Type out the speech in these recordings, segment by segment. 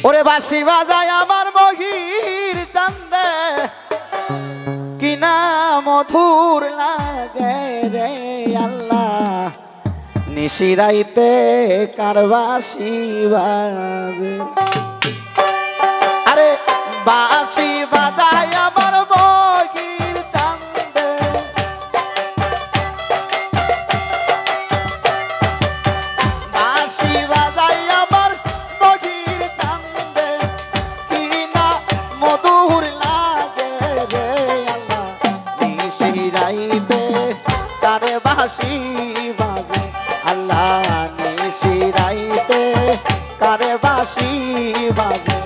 ওরে বাঁশি বাজায় আমার মহির চান্দে কিনা মধুর লাগে রে আল্লাহ নিশিরাইতে কার বাঁশি বাজে আরে বাঁশি বাজায় আমার মহির চান্দে বাঁশি বাজায় আমার মহির চান্দে কিনা মধুর লাগে রে আল্লাহ নিশিরাইতে কার বাঁশি বাজে আল্লাহ নিশিরাইতে কার বাঁশি বাজে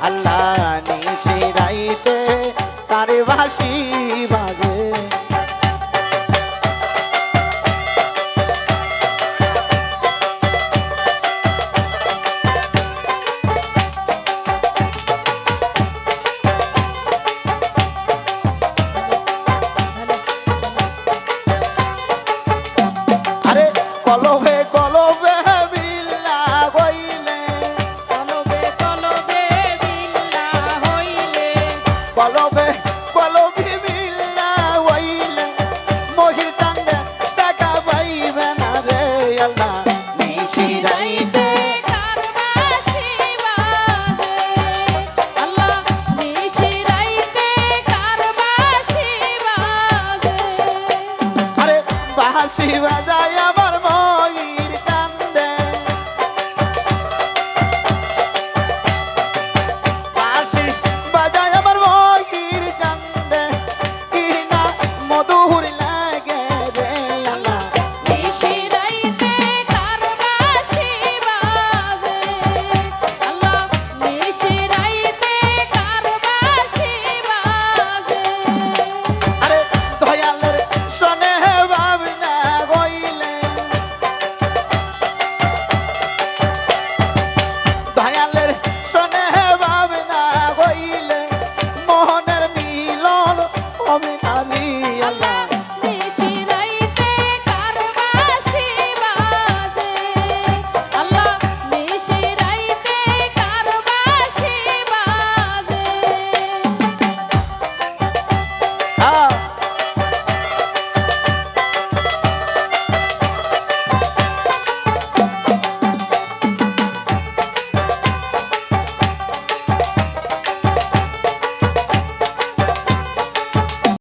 আল্লাহ নিশিরাইতে কার বাঁশি বাজে আরে কলবে কলবে বিল্লা হইলে কলবে কলবে বিল্লা হইলে মহির চান্দে দেখা পাইবে না রে আল্লাহ নিশিরাইতে কার বাঁশি বাজে আল্লাহ নিশিরাইতে কার বাঁশি বাজে আরে বাঁশি বাজায়